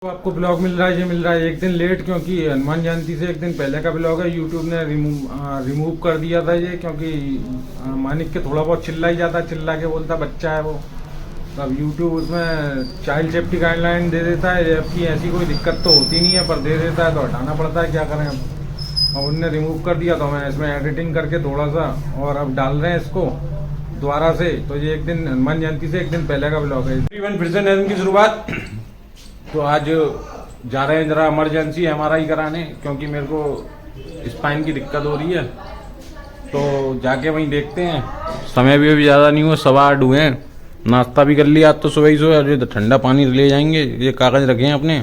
तो आपको ब्लॉग मिल रहा है, ये मिल रहा है एक दिन लेट, क्योंकि हनुमान जयंती से एक दिन पहले का ब्लॉग है। यूट्यूब ने रिमूव कर दिया था ये, क्योंकि मानिक के थोड़ा बहुत चिल्ला ही जाता, चिल्ला के बोलता बच्चा है वो। तो अब यूट्यूब उसमें चाइल्ड सेफ्टी गाइडलाइन दे देता है, जबकि ऐसी कोई दिक्कत तो होती नहीं है, पर दे देता है तो हटाना पड़ता है, क्या करें अब उनने रिमूव कर दिया। तो मैं इसमें एडिटिंग करके थोड़ा सा और अब डाल रहे हैं इसको दोबारा से। तो ये एक दिन हनुमान जयंती से एक दिन पहले का ब्लॉग है। फिर से नजम की शुरुआत। तो आज जा रहे हैं जरा इमरजेंसी MRI कराने, क्योंकि मेरे को स्पाइन की दिक्कत हो रही है। तो जाके वहीं देखते हैं। समय भी अभी ज़्यादा नहीं हुआ, 8:15 हुए हैं। नाश्ता भी कर लिया आज तो सुबह ही सुबह। ये ठंडा पानी ले जाएंगे, ये कागज़ रखे हैं अपने,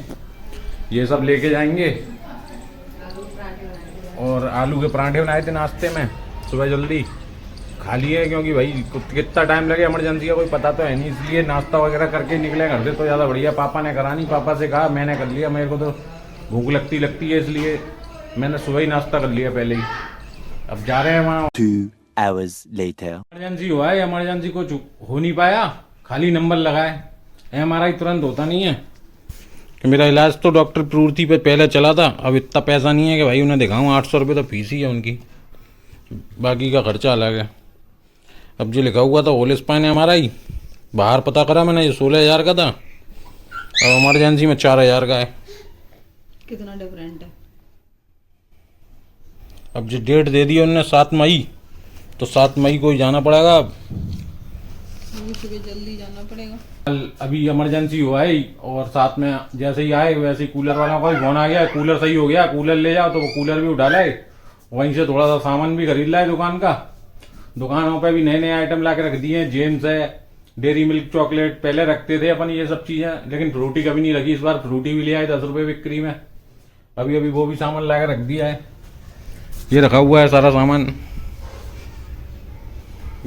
ये सब लेके जाएंगे। और आलू के पराठे बनाए थे नाश्ते में सुबह, जल्दी खा लिए, क्योंकि भाई कितना टाइम लगे इमरजेंसी का कोई पता तो है नहीं, इसलिए नाश्ता वगैरह करके निकले घर से तो ज़्यादा बढ़िया। पापा ने करा नहीं, पापा से कहा, मैंने कर लिया। मेरे को तो भूख लगती है, इसलिए मैंने सुबह ही नाश्ता कर लिया पहले ही। अब जा रहे हैं वहाँ। 2 hours later. इमरजेंसी हुआ है, इमरजेंसी कुछ हो नहीं पाया, खाली नंबर लगाए। MRI तुरंत होता नहीं है कि मेरा इलाज तो डॉक्टर प्रवृत्ति पे पहले चला था। अब इतना पैसा नहीं है कि भाई उन्हें दिखाऊँ। 800 रुपये तो फीस ही है उनकी, बाकी का खर्चा अलग है। अब जो लिखा हुआ था होल स्पाइन MRI, बाहर पता करा मैंने, ये 16,000 का था, और इमरजेंसी में 4,000 का है। कितना डिफरेंट है। अब जो डेट दे दी उन्होंने 7 मई, तो 7 मई को ही जाना पड़ेगा। अब सुबह जल्दी जाना पड़ेगा। कल अभी इमरजेंसी हुआ है, और साथ में जैसे ही आए वैसे ही कूलर वाला का भी फोन आ गया, कूलर सही हो गया, कूलर ले जाओ। तो वो कूलर भी उठा लाए, वहीं से थोड़ा सा सामान भी खरीद लाए दुकान का। दुकानों पे भी नए नए आइटम ला के रख दिए हैं। जेम्स है, डेयरी मिल्क चॉकलेट, पहले रखते थे अपन ये सब चीजें, लेकिन फ्रूटी कभी नहीं रखी। इस बार फ्रूटी भी ले आए 10 रुपए बिक्री में। अभी वो भी सामान ला के रख दिया है। ये रखा हुआ है सारा सामान,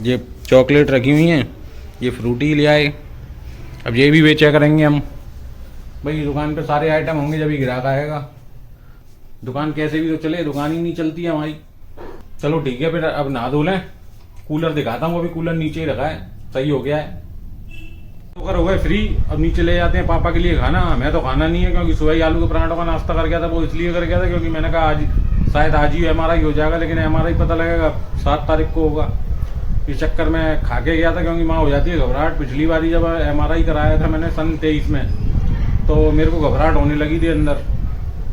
ये चॉकलेट रखी हुई हैं, ये फ्रूटी ले आए। अब ये भी बेचा करेंगे हम भाई। दुकान पे सारे आइटम होंगे जब ही ग्राहक आएगा। दुकान कैसे भी तो चले, दुकान ही नहीं चलती है हमारी। चलो ठीक है, फिर अब नहा धो लें। कूलर दिखाता हूँ, अभी कूलर नीचे ही रखा है, सही हो गया है। तो कर हो गए फ्री। अब नीचे ले जाते हैं पापा के लिए खाना। मैं तो खाना नहीं है, क्योंकि सुबह ही आलू के पराठों का नाश्ता कर गया था। वो इसलिए कर गया था क्योंकि मैंने कहा आज शायद आज ही MRI हो जाएगा, लेकिन MRI पता लगेगा 7 तारीख को होगा। इस चक्कर में खा के गया था, क्योंकि माँ हो जाती है घबराहट। पिछली बार जब MRI कराया था मैंने सन 23 में, तो मेरे को घबराहट होने लगी थी अंदर,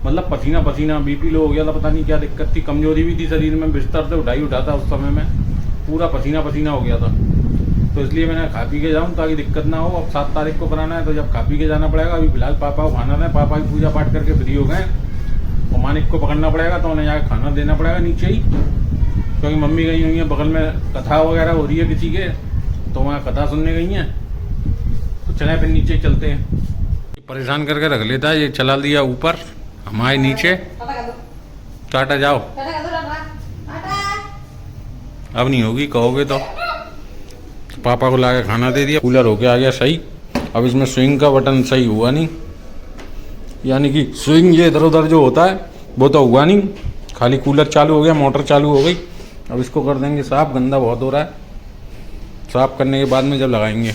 मतलब पसीना पसीना, BP लो हो गया था, पता नहीं क्या दिक्कत थी, कमजोरी भी थी शरीर में, बिस्तर से उठाता उस समय में पूरा पसीना पसीना हो गया था। तो इसलिए मैंने खा पी के जाऊँ ताकि दिक्कत ना हो। अब 7 तारीख को कराना है, तो जब खा पी के जाना पड़ेगा। अभी फिलहाल पापा को खाना है, पापा की पूजा पाठ करके फ्री हो गए, और मानिक को पकड़ना पड़ेगा, तो उन्हें जाकर खाना देना पड़ेगा नीचे ही, क्योंकि मम्मी गई हुई है बगल में, कथा वगैरह हो रही है किसी के, तो वहाँ कथा सुनने गई हैं। तो चले फिर नीचे चलते हैं। परेशान करके रख लेता है, ये चला दिया ऊपर, हमारे नीचे। टाटा जाओ, अब नहीं होगी कहोगे तो। पापा को लाके खाना दे दिया, कूलर होके आ गया सही। अब इसमें स्विंग का बटन सही हुआ नहीं, यानी कि स्विंग ये इधर उधर जो होता है वो तो हुआ नहीं, खाली कूलर चालू हो गया, मोटर चालू हो गई। अब इसको कर देंगे साफ, गंदा बहुत हो रहा है। साफ करने के बाद में जब लगाएंगे,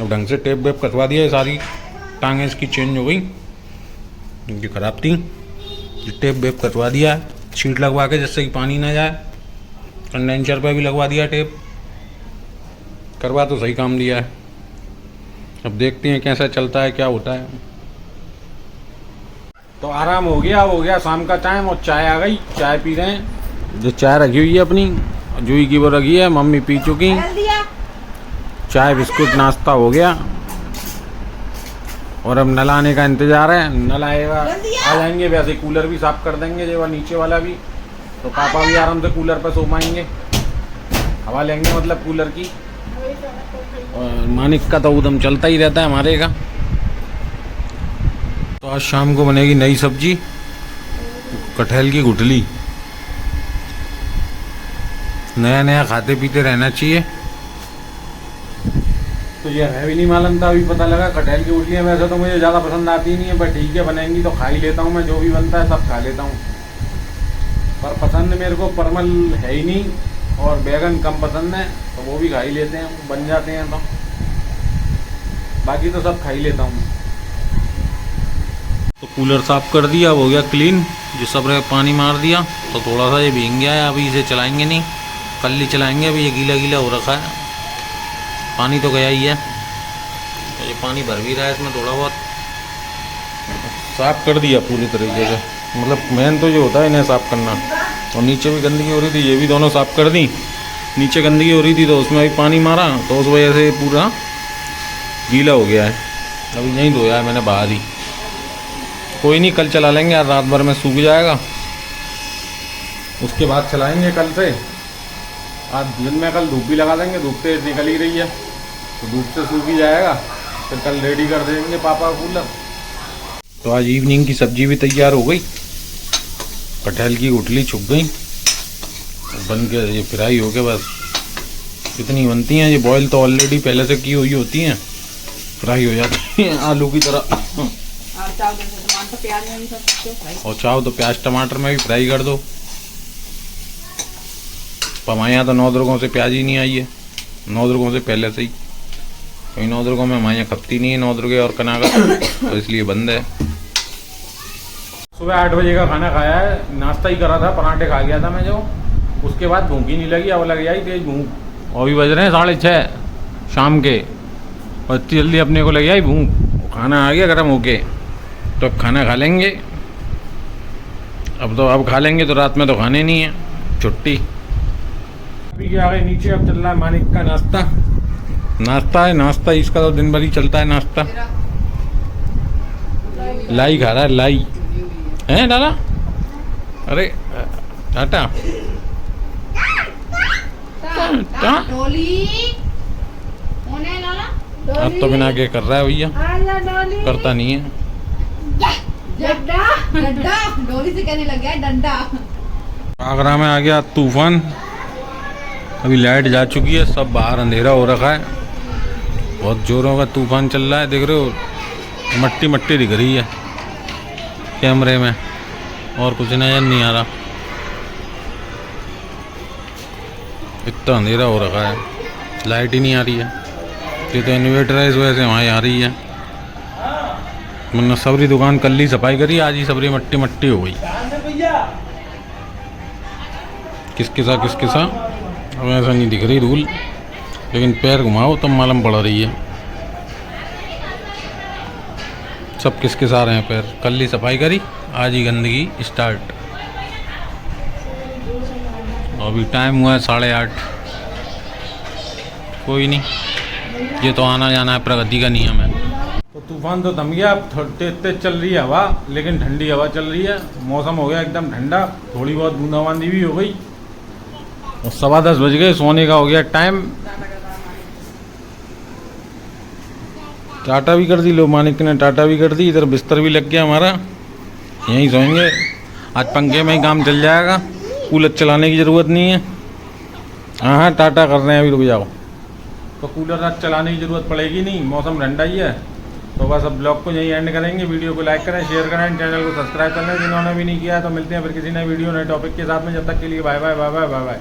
अब ढंग से टेप वेप कटवा दिया, सारी टांगें इसकी चेंज हो गई, इनकी खराब थी। टेप वेप कटवा दिया, शीट लगवा के, जिससे कि पानी ना जाए। कंडेंसर पे भी लगवा दिया टेप, करवा तो सही काम दिया है। अब देखते हैं कैसा चलता है, क्या होता है। तो आराम हो गया शाम का टाइम, और चाय आ गई, चाय पी रहे हैं। जो चाय रखी हुई है अपनी जूही की वो रखी है, मम्मी पी चुकी। चाय बिस्कुट नाश्ता हो गया, और अब नल आने का इंतजार है। नल आएगा, आ जाएंगे। वैसे कूलर भी साफ कर देंगे, जो नीचे वाला भी, तो पापा भी आराम से कूलर पर सो पाएंगे, हवा लेंगे मतलब कूलर की। और मानिक का तो उदम चलता ही रहता है हमारे का। तो आज शाम को बनेगी नई सब्जी, कटहल की गुठली। नया नया खाते पीते रहना चाहिए। तो ये है भी नहीं मालूम था, अभी पता लगा कटहल की गुठलियाँ। वैसे तो मुझे ज़्यादा पसंद आती नहीं है, पर ठीक है, बनेंगी तो खा ही लेता हूँ मैं। जो भी बनता है सब खा लेता हूँ, पर पसंद मेरे को परमल है ही नहीं, और बैगन कम पसंद है, तो वो भी खा ही लेते हैं, बन जाते हैं। तो बाकी तो सब खा ही लेता हूँ। तो कूलर साफ कर दिया, अब हो गया क्लीन। जो सब रहे पानी मार दिया, तो थोड़ा सा ये भीग गया है, अभी इसे चलाएंगे नहीं, कल ही चलाएंगे। अभी ये गीला गीला हो रखा है, पानी तो गया ही है, तो ये पानी भर भी रहा है इसमें थोड़ा बहुत। साफ कर दिया पूरी तरीके से, मतलब मेन तो ये होता है इन्हें साफ करना। और नीचे भी गंदगी हो रही थी, ये भी दोनों साफ कर दी। नीचे गंदगी हो रही थी तो उसमें भी पानी मारा, तो उस वजह से पूरा गीला हो गया है। अभी नहीं धोया है मैंने बाहर ही। कोई नहीं, कल चला लेंगे यार, रात भर में सूख जाएगा, उसके बाद चलाएंगे कल से। आज दिन में कल धूप भी लगा देंगे, धूप तेज निकल ही रही है, तो धूप से सूख ही जाएगा, फिर कल रेडी कर देंगे पापा का कूलर। तो आज इवनिंग की सब्जी भी तैयार हो गई, कटहल की गुठली छुप गई, बन के ये फ्राई हो के बस इतनी बनती हैं। ये बॉईल तो ऑलरेडी पहले से की हुई होती हैं, फ्राई हो जाती हैं आलू की तरह। और चाहो तो प्याज टमाटर में भी फ्राई कर दो। हमारे यहाँ तो नौदरुगों से प्याज ही नहीं आई है, नौदरुगों से पहले से ही, कोई नौदरुगों में हमारे यहाँ खपती नहीं है नौदरुगे और कनागर, तो इसलिए बंद है। सुबह 8 बजे का खाना खाया है, नाश्ता ही करा था, पराठे खा गया था मैं जो, उसके बाद भूख ही नहीं लगी, अब लग जाई तेज भूख। और भी बज रहे हैं 6:30 शाम के, और इतनी जल्दी अपने को लग आई भूख। खाना आ गया गर्म होके, तो अब खाना खा लेंगे। अब खा लेंगे तो रात में तो खाने नहीं है, छुट्टी। अभी आ गए नीचे, अब चल रहा है मानिक का नाश्ता। नाश्ता है, नाश्ता इसका तो दिन भर ही चलता है नाश्ता। लाई खा रहा है, लाई है दादा। अरे टाटा अब तो बिना के कर रहा है भैया, करता नहीं है। डोली से कहने लग गया डंडा। आगरा में आ गया तूफान, अभी लाइट जा चुकी है, सब बाहर अंधेरा हो रखा है, बहुत जोरों का तूफान चल रहा है। देख रहे हो मट्टी मट्टी दिख रही है कैमरे में, और कुछ नजर नहीं आ रहा, इतना अंधेरा हो रखा है, लाइट ही नहीं आ रही है। ये तो इन्वर्टर है, इस वजह से वहाँ आ रही है, वरना सबरी दुकान कल ही सफाई करी, आज ही सबरी मट्टी मट्टी हो गई। किसके साथ अब ऐसा नहीं दिख रही धूल, लेकिन पैर घुमाओ तब मालूम पड़ रही है सब किसके साथ रहे हैं पैर। कल ही सफाई करी, आज ही गंदगी स्टार्ट। अभी टाइम हुआ है 8:30। कोई नहीं, ये तो आना जाना है, प्रगति का नियम है। तो तूफान तो थम गया, अब तेज चल रही है हवा, लेकिन ठंडी हवा चल रही है, मौसम हो गया एकदम ठंडा, थोड़ी बहुत बूंदाबांदी भी हो गई। और 10:15 बज गए, सोने का हो गया टाइम। टाटा भी कर दी, लो मानिक ने टाटा भी कर दी, इधर बिस्तर भी लग गया हमारा, यहीं सोएंगे आज, पंखे में ही काम चल जाएगा, कूलर चलाने की ज़रूरत नहीं है। हाँ टाटा कर रहे हैं, अभी रुक जाओ। तो कूलर आज चलाने की ज़रूरत पड़ेगी नहीं, मौसम ठंडा ही है। तो बस अब ब्लॉग को यहीं एंड करेंगे। वीडियो को लाइक करें, शेयर करें, चैनल को सब्सक्राइब कर लें जिन्होंने भी नहीं किया। तो मिलते हैं फिर किसी नए वीडियो नए टॉपिक के साथ में, जब तक के लिए bye bye bye bye bye bye.